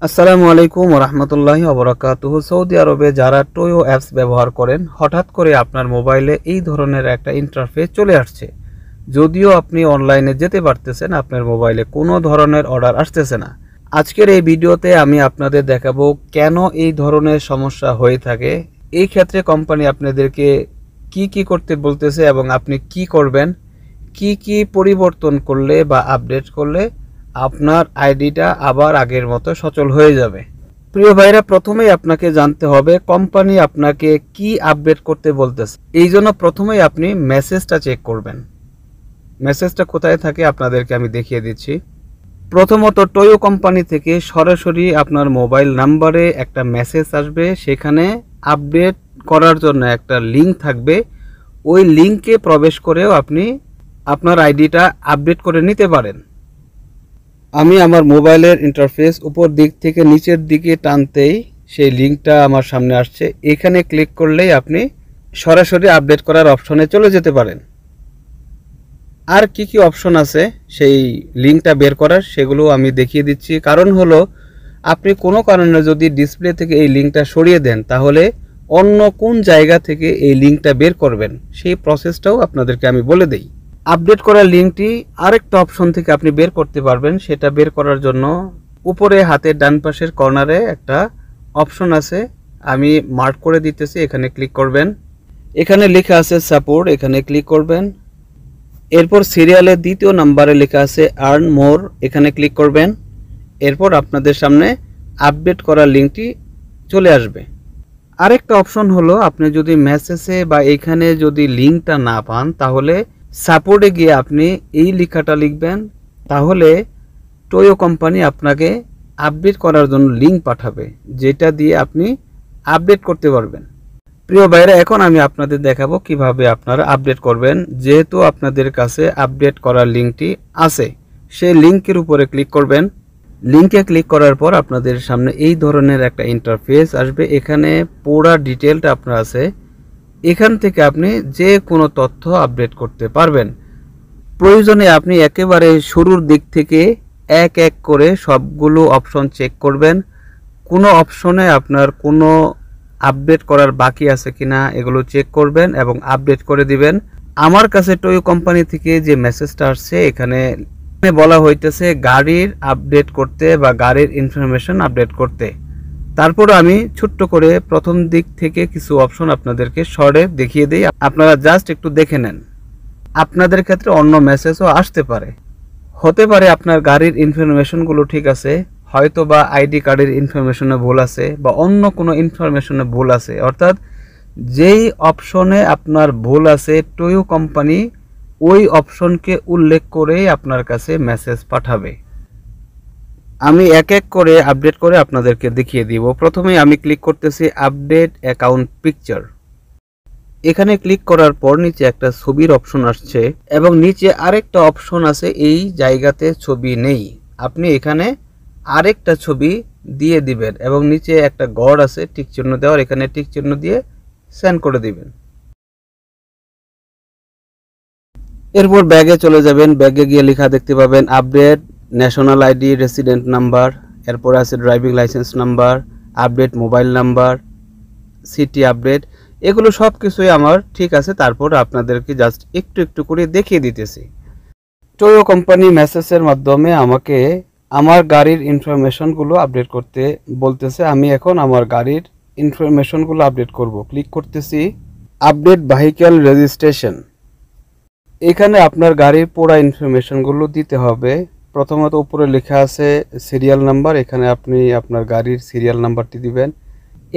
আসসালামু আলাইকুম ওয়া রাহমাতুল্লাহি ওয়া বারাকাতুহু। সৌদি আরবে যারা টোয়ো অ্যাপস ব্যবহার করেন, হঠাৎ করে আপনার মোবাইলে এই ধরনের একটা ইন্টারফেস চলে আসছে। যদিও আপনি অনলাইনে যেতে পারতেছেন, আপনার মোবাইলে কোনো ধরনের অর্ডার আসতেছে না। আজকের এই ভিডিওতে আমি আপনাদের দেখাবো কেন এই ধরনের সমস্যা হয়ে থাকে। এই ক্ষেত্রে কোম্পানি আপনাদেরকে কি করতে বলতেছে এবং আপনি কি করবেন, কি পরিবর্তন করলে বা আপডেট করলে আপনার আইডিটা আবার আগের মতো সচল হয়ে যাবে। প্রিয় ভাইরা, প্রথমেই আপনাকে জানতে হবে কোম্পানি আপনাকে কি আপডেট করতে বলতেছে। এই জন্য প্রথমেই আপনি মেসেজটা চেক করবেন। মেসেজটা কোথায় থাকে আপনাদেরকে আমি দেখিয়ে দিচ্ছি। প্রথমত টোয়ো কোম্পানি থেকে সরাসরি আপনার মোবাইল নাম্বারে একটা মেসেজ আসবে, সেখানে আপডেট করার জন্য একটা লিঙ্ক থাকবে। ওই লিঙ্কে প্রবেশ করেও আপনি আপনার আইডিটা আপডেট করে নিতে পারেন। আমি আমার মোবাইলের ইন্টারফেস উপর দিক থেকে নিচের দিকে টানতেই সেই লিঙ্কটা আমার সামনে আসছে। এখানে ক্লিক করলেই আপনি সরাসরি আপডেট করার অপশনে চলে যেতে পারেন। আর কি অপশন আছে সেই লিঙ্কটা বের করার, সেগুলো আমি দেখিয়ে দিচ্ছি। কারণ হলো, আপনি কোনো কারণে যদি ডিসপ্লে থেকে এই লিঙ্কটা সরিয়ে দেন, তাহলে অন্য কোন জায়গা থেকে এই লিঙ্কটা বের করবেন সেই প্রসেসটাও আপনাদেরকে আমি বলে দেই। আপডেট করার লিঙ্কটি আরেকটা অপশন থেকে আপনি বের করতে পারবেন। সেটা বের করার জন্য উপরে হাতের ডান পাশের কর্নারে একটা অপশন আছে, আমি মার্ক করে দিতেছি, এখানে ক্লিক করবেন। এখানে লেখা আছে সাপোর্ট, এখানে ক্লিক করবেন। এরপর সিরিয়ালের দ্বিতীয় নাম্বারে লেখা আছে আর্ন মোর, এখানে ক্লিক করবেন। এরপর আপনাদের সামনে আপডেট করার লিঙ্কটি চলে আসবে। আরেকটা অপশন হলো, আপনি যদি মেসেজে বা এইখানে যদি লিঙ্কটা না পান, তাহলে সাপোর্টে গিয়ে আপনি এই লেখাটা লিখবেন। তাহলে টোয়ো কোম্পানি আপনাকে আপডেট করার জন্য লিঙ্ক পাঠাবে, যেটা দিয়ে আপনি আপডেট করতে পারবেন। প্রিয় ভাইরা, এখন আমি আপনাদের দেখাবো কিভাবে আপনারা আপডেট করবেন। যেহেতু আপনাদের কাছে আপডেট করার লিঙ্কটি আছে, সেই লিঙ্কের উপরে ক্লিক করবেন। লিঙ্কে ক্লিক করার পর আপনাদের সামনে এই ধরনের একটা ইন্টারফেস আসবে। এখানে পুরো ডিটেলটা আপনার আছে। এখান থেকে আপনি যে কোনো তথ্য আপডেট করতে পারবেন। প্রয়োজনে আপনি একেবারে শুরুর দিক থেকে এক এক করে সবগুলো অপশন চেক করবেন। কোনো অপশনে আপনার কোনো আপডেট করার বাকি আছে কিনা এগুলো চেক করবেন এবং আপডেট করে দিবেন। আমার কাছে টোয়ো কোম্পানি থেকে যে মেসেজটা আসছে, এখানে বলা হইতেছে গাড়ির আপডেট করতে বা গাড়ির ইনফরমেশন আপডেট করতে। তারপর আমি ছোট্ট করে প্রথম দিক থেকে কিছু অপশন আপনাদেরকে শর্টে দেখিয়ে দিই, আপনারা জাস্ট একটু দেখে নেন। আপনাদের ক্ষেত্রে অন্য মেসেজও আসতে পারে। হতে পারে আপনার গাড়ির ইনফরমেশনগুলো ঠিক আছে, হয়তো বা আইডি কার্ডের ইনফরমেশনে ভুল আছে বা অন্য কোনো ইনফরমেশনে ভুল আছে। অর্থাৎ যেই অপশনে আপনার ভুল আছে, টোয়ো কোম্পানি ওই অপশনকে উল্লেখ করেই আপনার কাছে মেসেজ পাঠাবে। আমি এক এক করে আপডেট করে আপনাদেরকে দেখিয়ে দিব। প্রথমে আমি ক্লিক করতেছি আপডেট অ্যাকাউন্ট পিকচার। এখানে ক্লিক করার পর নিচে একটা ছবির অপশন আসছে এবং নিচে আরেকটা অপশন আছে, এই জায়গাতে ছবি নেই। আপনি এখানে আরেকটা ছবি দিয়ে দিবেন এবং নিচে একটা গড় আছে টিক চিহ্ন দেওয়ার, এখানে টিক চিহ্ন দিয়ে সেন্ড করে দিবেন। এরপর ব্যাগে চলে যাবেন। ব্যাগে গিয়ে লেখা দেখতে পাবেন update national ID, resident number, এরপর আছে driving licence number, update mobile number, city update. এগুলো সব কিছুই আমার ঠিক আছে। তারপর আপনাদেরকে জাস্ট একটু করে দেখিয়ে দিতেছি। টোয়ো কোম্পানি মেসেজের মাধ্যমে আমাকে আমার গাড়ির ইনফরমেশনগুলো আপডেট করতে বলতেছে। আমি এখন আমার গাড়ির ইনফরমেশনগুলো আপডেট করব। ক্লিক করতেছি আপডেট ভেহিক্যাল রেজিস্ট্রেশন। এখানে আপনার গাড়ির পুরো ইনফরমেশনগুলো দিতে হবে। প্রথমত উপরে লেখা আছে সিরিয়াল নাম্বার, এখানে আপনি আপনার গাড়ির সিরিয়াল নাম্বারটি দিবেন।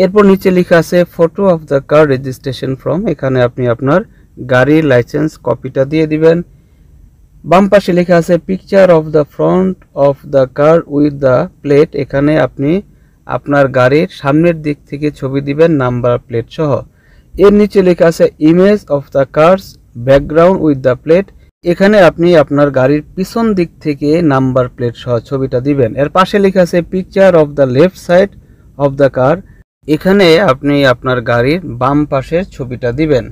এরপর নিচে লেখা আছে photo of the car registration form, এখানে আপনি আপনার গাড়ির লাইসেন্স কপিটা দিয়ে দিবেন। বাম পাশে লেখা আছে picture of the front of the car with the plate, এখানে আপনি আপনার গাড়ির সামনের দিক থেকে ছবি দিবেন নাম্বার প্লেট সহ। এর নিচে লেখা আছে image of the cars background with the plate, এখানে আপনি আপনার গাড়ির পিছন দিক থেকে নাম্বার প্লেট সহ ছবিটা দিবেন। এর পাশে লেখা আছে picture of the left side of the car, এখানে আপনি আপনার গাড়ির বাম পাশের ছবিটা দিবেন।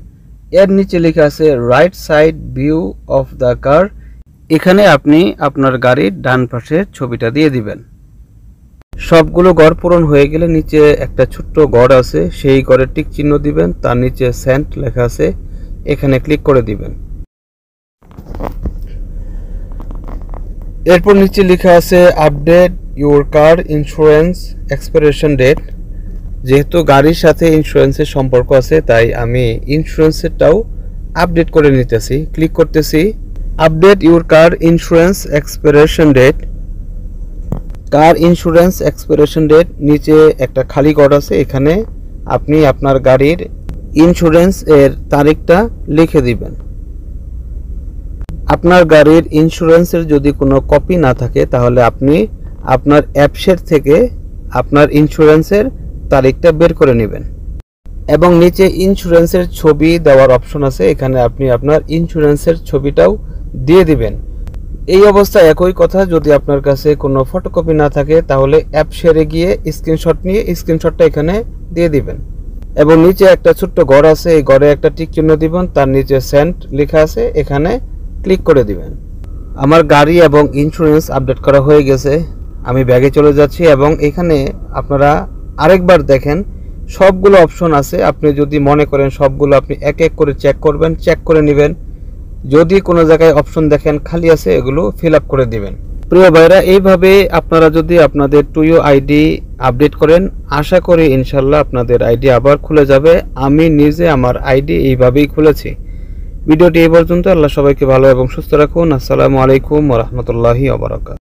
এর নিচে লেখা আছে right side view of the car, এখানে আপনি আপনার গাড়ির ডান পাশের ছবিটা দিয়ে দিবেন। সবগুলো ঘর পূরণ হয়ে গেলে নিচে একটা ছোট্ট ঘর আছে, সেই ঘরে টিক চিহ্ন দিবেন, তার নিচে সেন্ড লেখা আছে, এখানে ক্লিক করে দিবেন। এরপর নিচে লেখা আছে update your car insurance expiration date. যেহেতু গাড়ির সাথে ইন্স্যুরেন্সের সম্পর্ক আছে, তাই আমি ইন্স্যুরেন্সেরটাও আপডেট করে নিতেছি। ক্লিক করতেছি update your car insurance expiration date. Car insurance expiration date, নিচে একটা খালি ঘর আছে, এখানে আপনি আপনার গাড়ির ইন্স্যুরেন্স এর তারিখটা লিখে দিবেন। আপনার গাড়ির ইন্স্যুরেন্সের যদি কোনো কপি না থাকে তাহলে আপনি আপনার অ্যাপসের থেকে আপনার ইন্স্যুরেন্সের তারিখটা বের করে নেবেন এবং নিচে ইন্স্যুরেন্সের ছবি দেওয়ার অপশন আছে, এখানে আপনি আপনার ইন্স্যুরেন্সের ছবিটাও দিয়ে দিবেন। এই অবস্থায় একই কথা, যদি আপনার কাছে কোনো ফটোকপি না থাকে তাহলে অ্যাপ শেয়ারে গিয়ে স্ক্রিনশট নিয়ে স্ক্রিনশটটা এখানে দিয়ে দিবেন এবং নিচে একটা ছোট্ট ঘর আছে, এই ঘরে একটা টিক চিহ্ন দিবেন, তার নিচে সেন্ড লেখা আছে, এখানে ক্লিক করে দিবেন। আমার গাড়ি এবং ইন্স্যুরেন্স আপডেট করা হয়ে গেছে। আমি ব্যাগে চলে যাচ্ছি এবং এখানে আপনারা আরেকবার দেখেন সবগুলো অপশন আছে। আপনি যদি মনে করেন সবগুলো আপনি এক এক করে চেক করবেন, চেক করে নেবেন। যদি কোনো জায়গায় অপশন দেখেন খালি আছে, এগুলো ফিল আপ করে দিবেন। প্রিয় ভাইরা, এইভাবে আপনারা যদি আপনাদের টুইও আইডি আপডেট করেন, আশা করি ইনশাল্লাহ আপনাদের আইডি আবার খুলে যাবে। আমি নিজে আমার আইডি এইভাবেই খুলেছি। ভিডিওটি এই পর্যন্ত। আল্লাহ সবাইকে ভালো এবং সুস্থ রাখুন। আসসালামু আলাইকুম ওয়া রাহমাতুল্লাহি ওয়া বারাকাতুহু।